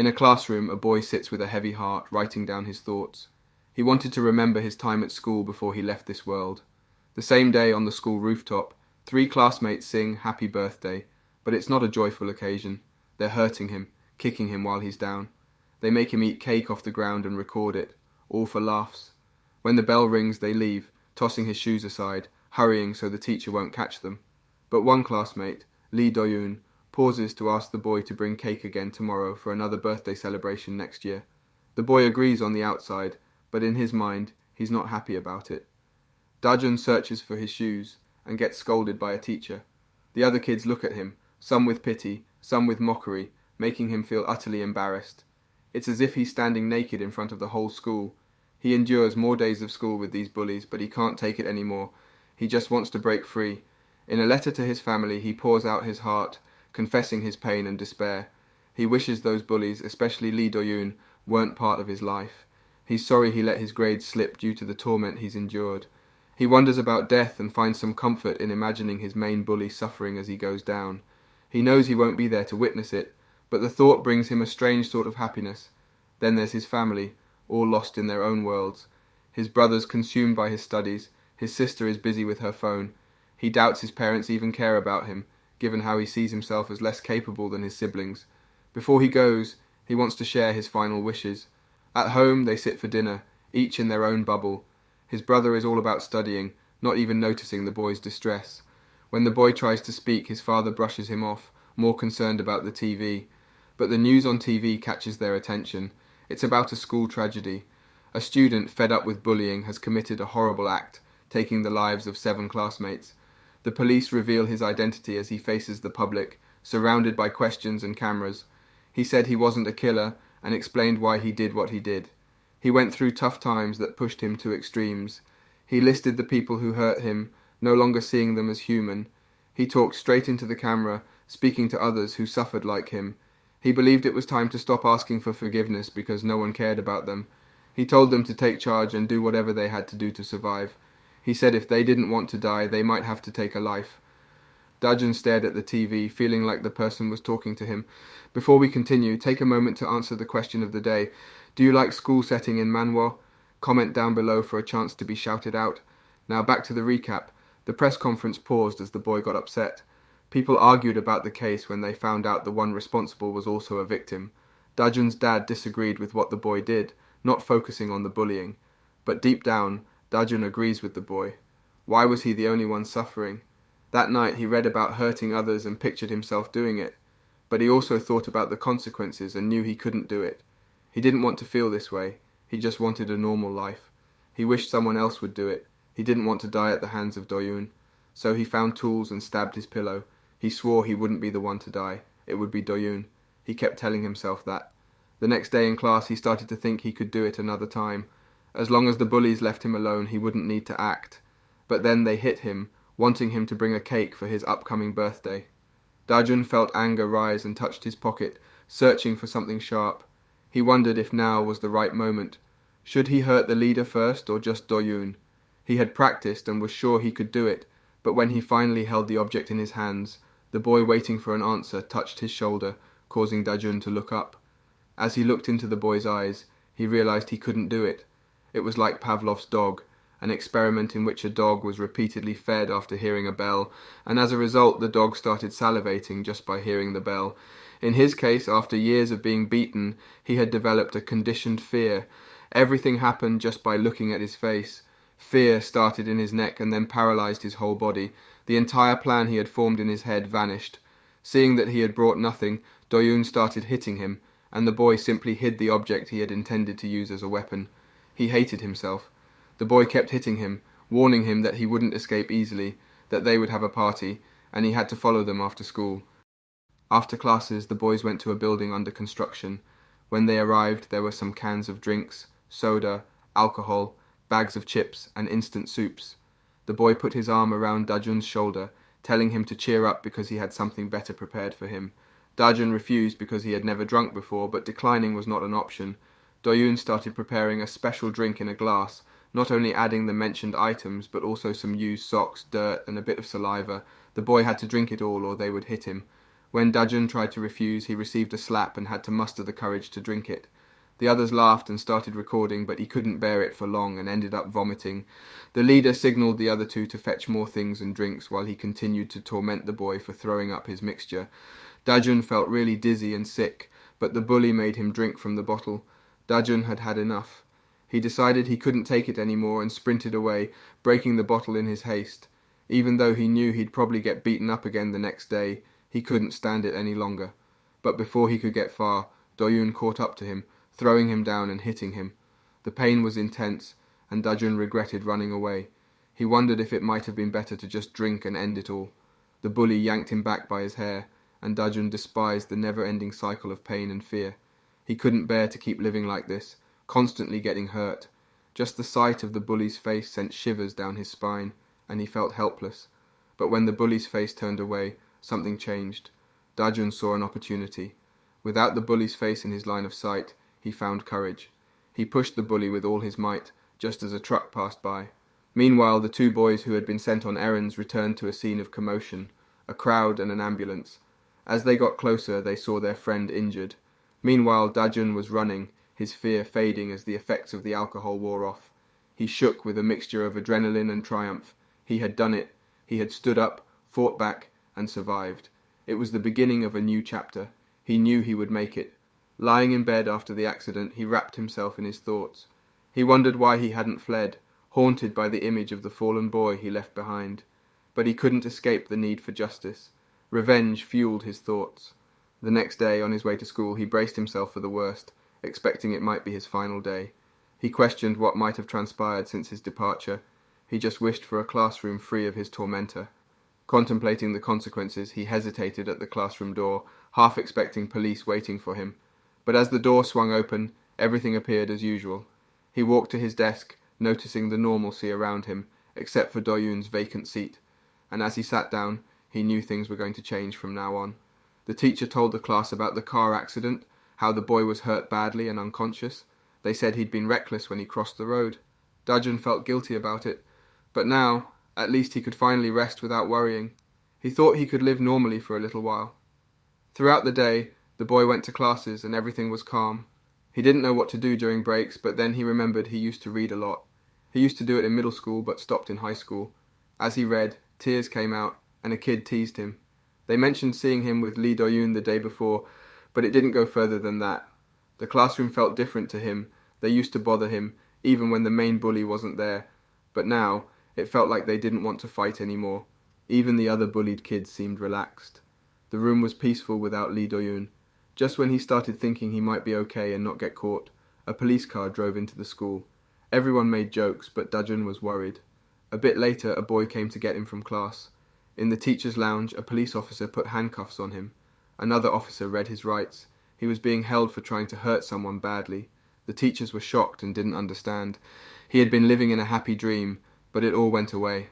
In a classroom, a boy sits with a heavy heart, writing down his thoughts. He wanted to remember his time at school before he left this world. The same day on the school rooftop, 3 classmates sing Happy Birthday, but it's not a joyful occasion. They're hurting him, kicking him while he's down. They make him eat cake off the ground and record it, all for laughs. When the bell rings, they leave, tossing his shoes aside, hurrying so the teacher won't catch them. But one classmate, Lee Do-yoon, pauses to ask the boy to bring cake again tomorrow for another birthday celebration next year. The boy agrees on the outside, but in his mind, he's not happy about it. Dajun searches for his shoes and gets scolded by a teacher. The other kids look at him, some with pity, some with mockery, making him feel utterly embarrassed. It's as if he's standing naked in front of the whole school. He endures more days of school with these bullies, but he can't take it anymore. He just wants to break free. In a letter to his family, he pours out his heart, confessing his pain and despair. He wishes those bullies, especially Lee Do-yoon, weren't part of his life. He's sorry he let his grades slip due to the torment he's endured. He wonders about death and finds some comfort in imagining his main bully suffering as he goes down. He knows he won't be there to witness it, but the thought brings him a strange sort of happiness. Then there's his family, all lost in their own worlds. His brother's consumed by his studies, his sister is busy with her phone. He doubts his parents even care about him, given how he sees himself as less capable than his siblings. Before he goes, he wants to share his final wishes. At home, they sit for dinner, each in their own bubble. His brother is all about studying, not even noticing the boy's distress. When the boy tries to speak, his father brushes him off, more concerned about the TV. But the news on TV catches their attention. It's about a school tragedy. A student, fed up with bullying, has committed a horrible act, taking the lives of 7 classmates. The police reveal his identity as he faces the public, surrounded by questions and cameras. He said he wasn't a killer and explained why he did what he did. He went through tough times that pushed him to extremes. He listed the people who hurt him, no longer seeing them as human. He talked straight into the camera, speaking to others who suffered like him. He believed it was time to stop asking for forgiveness because no one cared about them. He told them to take charge and do whatever they had to do to survive. He said if they didn't want to die, they might have to take a life. Dajun stared at the TV, feeling like the person was talking to him. Before we continue, take a moment to answer the question of the day. Do you like school setting in Manhwa? Comment down below for a chance to be shouted out. Now back to the recap. The press conference paused as the boy got upset. People argued about the case when they found out the one responsible was also a victim. Dajun's dad disagreed with what the boy did, not focusing on the bullying. But deep down, Dajun agrees with the boy. Why was he the only one suffering? That night he read about hurting others and pictured himself doing it. But he also thought about the consequences and knew he couldn't do it. He didn't want to feel this way. He just wanted a normal life. He wished someone else would do it. He didn't want to die at the hands of Do-yoon. So he found tools and stabbed his pillow. He swore he wouldn't be the one to die. It would be Do-yoon. He kept telling himself that. The next day in class he started to think he could do it another time. As long as the bullies left him alone, he wouldn't need to act. But then they hit him, wanting him to bring a cake for his upcoming birthday. Dajun felt anger rise and touched his pocket, searching for something sharp. He wondered if now was the right moment. Should he hurt the leader first or just Do-yoon? He had practiced and was sure he could do it, but when he finally held the object in his hands, the boy waiting for an answer touched his shoulder, causing Dajun to look up. As he looked into the boy's eyes, he realized he couldn't do it. It was like Pavlov's dog, an experiment in which a dog was repeatedly fed after hearing a bell, and as a result the dog started salivating just by hearing the bell. In his case, after years of being beaten, he had developed a conditioned fear. Everything happened just by looking at his face. Fear started in his neck and then paralyzed his whole body. The entire plan he had formed in his head vanished. Seeing that he had brought nothing, Do-yoon started hitting him, and the boy simply hid the object he had intended to use as a weapon. He hated himself. The boy kept hitting him, warning him that he wouldn't escape easily, that they would have a party, and he had to follow them after school. After classes, the boys went to a building under construction. When they arrived, there were some cans of drinks, soda, alcohol, bags of chips, and instant soups. The boy put his arm around Dajun's shoulder, telling him to cheer up because he had something better prepared for him. Dajun refused because he had never drunk before, but declining was not an option. Do-yoon started preparing a special drink in a glass, not only adding the mentioned items, but also some used socks, dirt, and a bit of saliva. The boy had to drink it all or they would hit him. When Dajun tried to refuse, he received a slap and had to muster the courage to drink it. The others laughed and started recording, but he couldn't bear it for long and ended up vomiting. The leader signaled the other two to fetch more things and drinks while he continued to torment the boy for throwing up his mixture. Dajun felt really dizzy and sick, but the bully made him drink from the bottle. Dajun had had enough. He decided he couldn't take it anymore and sprinted away, breaking the bottle in his haste. Even though he knew he'd probably get beaten up again the next day, he couldn't stand it any longer. But before he could get far, Doyun caught up to him, throwing him down and hitting him. The pain was intense, and Dajun regretted running away. He wondered if it might have been better to just drink and end it all. The bully yanked him back by his hair, and Dajun despised the never-ending cycle of pain and fear. He couldn't bear to keep living like this, constantly getting hurt. Just the sight of the bully's face sent shivers down his spine, and he felt helpless. But when the bully's face turned away, something changed. Dajun saw an opportunity. Without the bully's face in his line of sight, he found courage. He pushed the bully with all his might, just as a truck passed by. Meanwhile, the two boys who had been sent on errands returned to a scene of commotion, a crowd and an ambulance. As they got closer, they saw their friend injured. Meanwhile, Dajun was running, his fear fading as the effects of the alcohol wore off. He shook with a mixture of adrenaline and triumph. He had done it. He had stood up, fought back, and survived. It was the beginning of a new chapter. He knew he would make it. Lying in bed after the accident, he wrapped himself in his thoughts. He wondered why he hadn't fled, haunted by the image of the fallen boy he left behind. But he couldn't escape the need for justice. Revenge fueled his thoughts. The next day, on his way to school, he braced himself for the worst, expecting it might be his final day. He questioned what might have transpired since his departure. He just wished for a classroom free of his tormentor. Contemplating the consequences, he hesitated at the classroom door, half expecting police waiting for him. But as the door swung open, everything appeared as usual. He walked to his desk, noticing the normalcy around him, except for Doyun's vacant seat. And as he sat down, he knew things were going to change from now on. The teacher told the class about the car accident, how the boy was hurt badly and unconscious. They said he'd been reckless when he crossed the road. Dajun felt guilty about it, but now, at least he could finally rest without worrying. He thought he could live normally for a little while. Throughout the day, the boy went to classes and everything was calm. He didn't know what to do during breaks, but then he remembered he used to read a lot. He used to do it in middle school, but stopped in high school. As he read, tears came out, and a kid teased him. They mentioned seeing him with Lee Do-yoon the day before, but it didn't go further than that. The classroom felt different to him. They used to bother him, even when the main bully wasn't there. But now, it felt like they didn't want to fight anymore. Even the other bullied kids seemed relaxed. The room was peaceful without Lee Do-yoon. Just when he started thinking he might be okay and not get caught, a police car drove into the school. Everyone made jokes, but Dajun was worried. A bit later, a boy came to get him from class. In the teacher's lounge, a police officer put handcuffs on him. Another officer read his rights. He was being held for trying to hurt someone badly. The teachers were shocked and didn't understand. He had been living in a happy dream, but it all went away.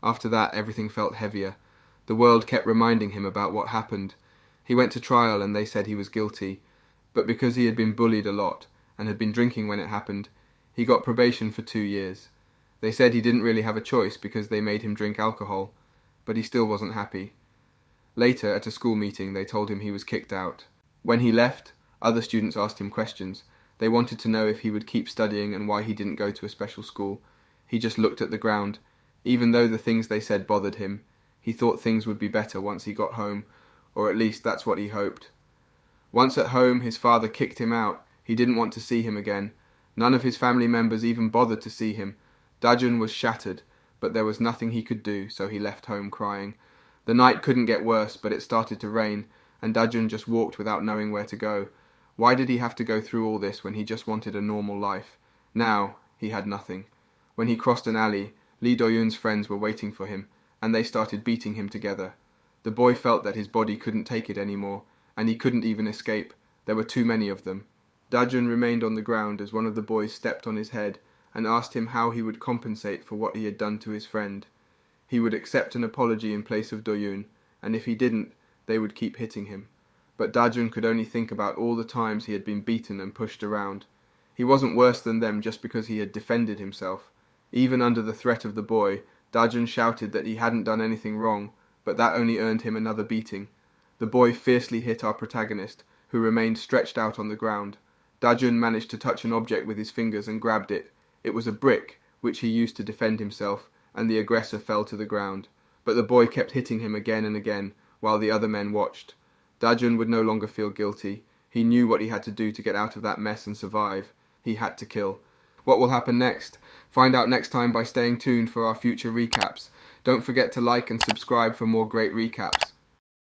After that, everything felt heavier. The world kept reminding him about what happened. He went to trial and they said he was guilty, but because he had been bullied a lot and had been drinking when it happened, he got probation for 2 years. They said he didn't really have a choice because they made him drink alcohol, but he still wasn't happy. Later, at a school meeting, they told him he was kicked out. When he left, other students asked him questions. They wanted to know if he would keep studying and why he didn't go to a special school. He just looked at the ground. Even though the things they said bothered him, he thought things would be better once he got home, or at least that's what he hoped. Once at home, his father kicked him out. He didn't want to see him again. None of his family members even bothered to see him. Dajun was shattered, but there was nothing he could do, so he left home crying. The night couldn't get worse, but it started to rain, and Dajun just walked without knowing where to go. Why did he have to go through all this when he just wanted a normal life? Now, he had nothing. When he crossed an alley, Lee Do-yoon's friends were waiting for him, and they started beating him together. The boy felt that his body couldn't take it anymore, and he couldn't even escape. There were too many of them. Dajun remained on the ground as one of the boys stepped on his head and asked him how he would compensate for what he had done to his friend. He would accept an apology in place of Do-yoon, and if he didn't, they would keep hitting him. But Dajun could only think about all the times he had been beaten and pushed around. He wasn't worse than them just because he had defended himself. Even under the threat of the boy, Dajun shouted that he hadn't done anything wrong, but that only earned him another beating. The boy fiercely hit our protagonist, who remained stretched out on the ground. Dajun managed to touch an object with his fingers and grabbed it. It was a brick, which he used to defend himself, and the aggressor fell to the ground. But the boy kept hitting him again and again, while the other men watched. Dajun would no longer feel guilty. He knew what he had to do to get out of that mess and survive. He had to kill. What will happen next? Find out next time by staying tuned for our future recaps. Don't forget to like and subscribe for more great recaps.